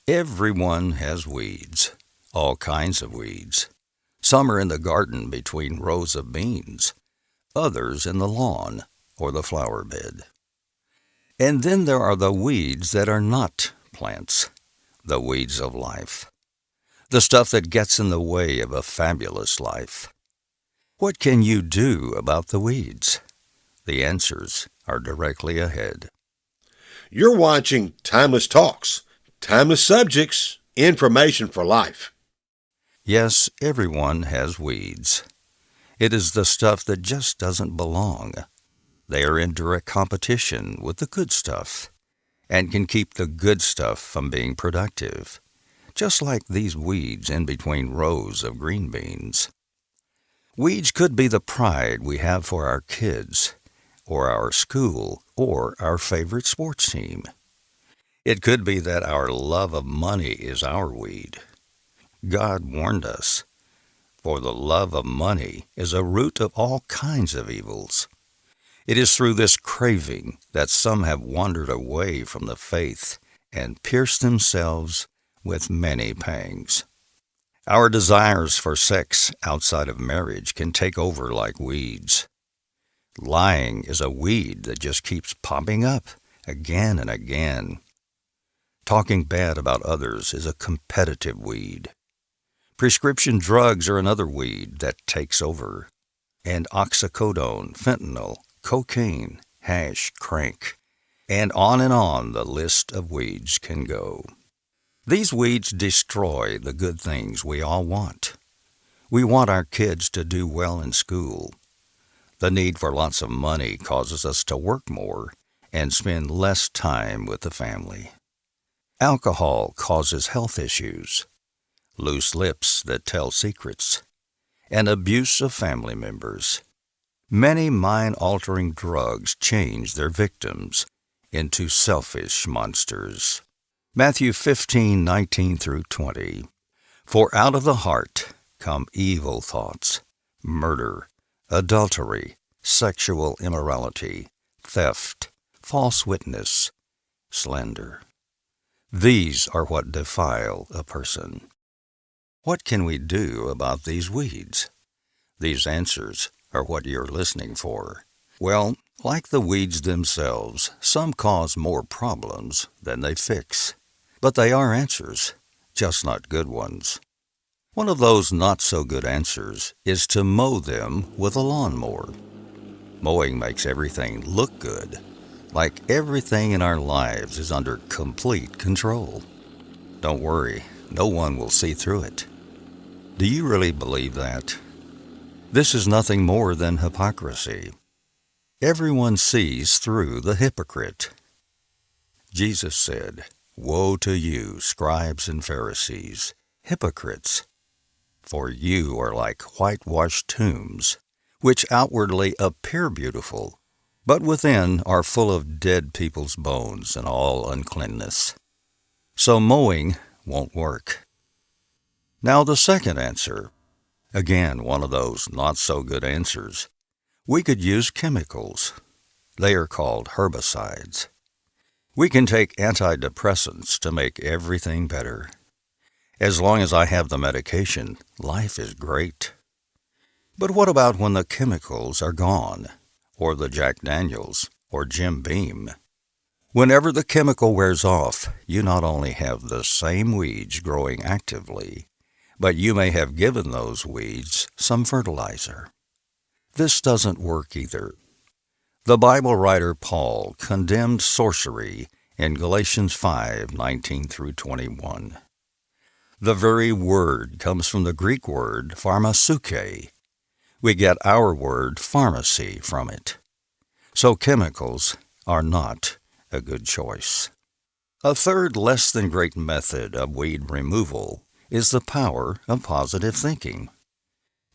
Everyone has weeds, all kinds of weeds. Some are in the garden between rows of beans, others in the lawn or the flower bed. And then there are the weeds that are not plants, the weeds of life, the stuff that gets in the way of a fabulous life. What can you do about the weeds? The answers are directly ahead. You're watching Timeless Talks, timeless subjects, information for life. Yes, everyone has weeds. It is the stuff that just doesn't belong. They are in direct competition with the good stuff and can keep the good stuff from being productive, just like these weeds in between rows of green beans. Weeds could be the pride we have for our kids, or our school, or our favorite sports team. It could be that our love of money is our weed. God warned us, for the love of money is a root of all kinds of evils. It is through this craving that some have wandered away from the faith and pierced themselves with many pangs. Our desires for sex outside of marriage can take over like weeds. Lying is a weed that just keeps popping up again and again. Talking bad about others is a competitive weed. Prescription drugs are another weed that takes over. And oxycodone, fentanyl, cocaine, hash, crank, and on the list of weeds can go. These weeds destroy the good things we all want. We want our kids to do well in school. The need for lots of money causes us to work more and spend less time with the family. Alcohol causes health issues, loose lips that tell secrets, and abuse of family members. Many mind-altering drugs change their victims into selfish monsters. Matthew 15:19 through 20. For out of the heart come evil thoughts, murder, adultery, sexual immorality, theft, false witness, slander. These are what defile a person. What can we do about these weeds? These answers are what you're listening for. Well, like the weeds themselves, some cause more problems than they fix. But they are answers, just not good ones. One of those not-so-good answers is to mow them with a lawnmower. Mowing makes everything look good, like everything in our lives is under complete control. Don't worry, no one will see through it. Do you really believe that? This is nothing more than hypocrisy. Everyone sees through the hypocrite. Jesus said, "Woe to you, scribes and Pharisees, hypocrites! For you are like whitewashed tombs, which outwardly appear beautiful, but within are full of dead people's bones and all uncleanness." So mowing won't work. Now the second answer. Again, one of those not-so-good answers. We could use chemicals. They are called herbicides. We can take antidepressants to make everything better. As long as I have the medication, life is great. But what about when the chemicals are gone, or the Jack Daniels, or Jim Beam? Whenever the chemical wears off, you not only have the same weeds growing actively, but you may have given those weeds some fertilizer. This doesn't work either. The Bible writer Paul condemned sorcery in Galatians 5:19 through 21. The very word comes from the Greek word pharmasuke. We get our word pharmacy from it. So chemicals are not a good choice. A third less than great method of weed removal is the power of positive thinking.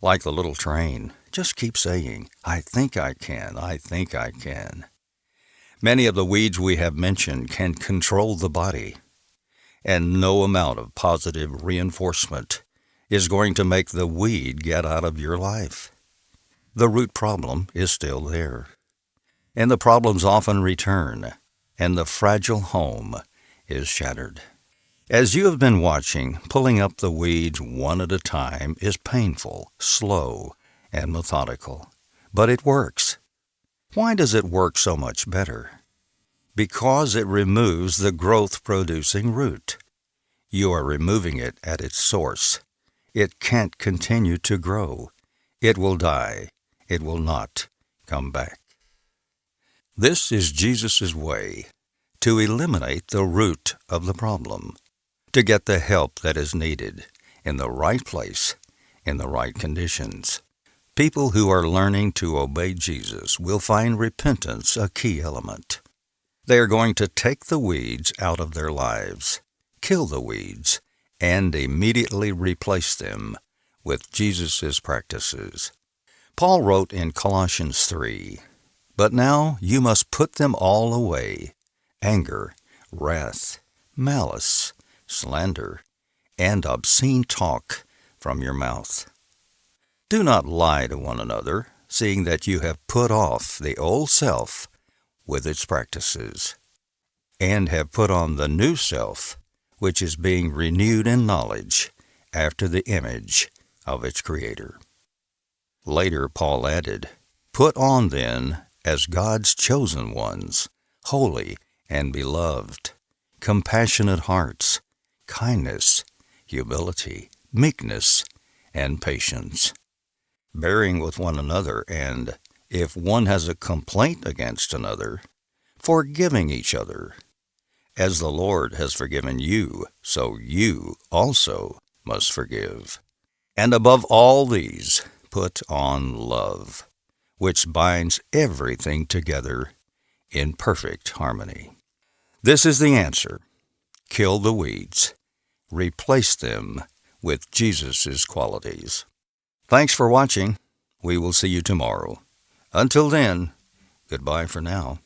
Like the little train, just keep saying, "I think I can, I think I can." Many of the weeds we have mentioned can control the body, and no amount of positive reinforcement is going to make the weed get out of your life. The root problem is still there, and the problems often return, and the fragile home is shattered. As you have been watching, pulling up the weeds one at a time is painful, slow, and methodical. But it works. Why does it work so much better? Because it removes the growth-producing root. You are removing it at its source. It can't continue to grow. It will die. It will not come back. This is Jesus' way to eliminate the root of the problem, to get the help that is needed in the right place, in the right conditions. People who are learning to obey Jesus will find repentance a key element. They are going to take the weeds out of their lives, kill the weeds, and immediately replace them with Jesus' practices. Paul wrote in Colossians 3, "But now you must put them all away, anger, wrath, malice, slander, and obscene talk from your mouth. Do not lie to one another, seeing that you have put off the old self with its practices, and have put on the new self, which is being renewed in knowledge after the image of its Creator." Later, Paul added, "Put on then, as God's chosen ones, holy and beloved, compassionate hearts, kindness, humility, meekness, and patience, bearing with one another, and, if one has a complaint against another, forgiving each other. As the Lord has forgiven you, so you also must forgive. And above all these, put on love, which binds everything together in perfect harmony." This is the answer. Kill the weeds. Replace them with Jesus' qualities. Thanks for watching. We will see you tomorrow. Until then, goodbye for now.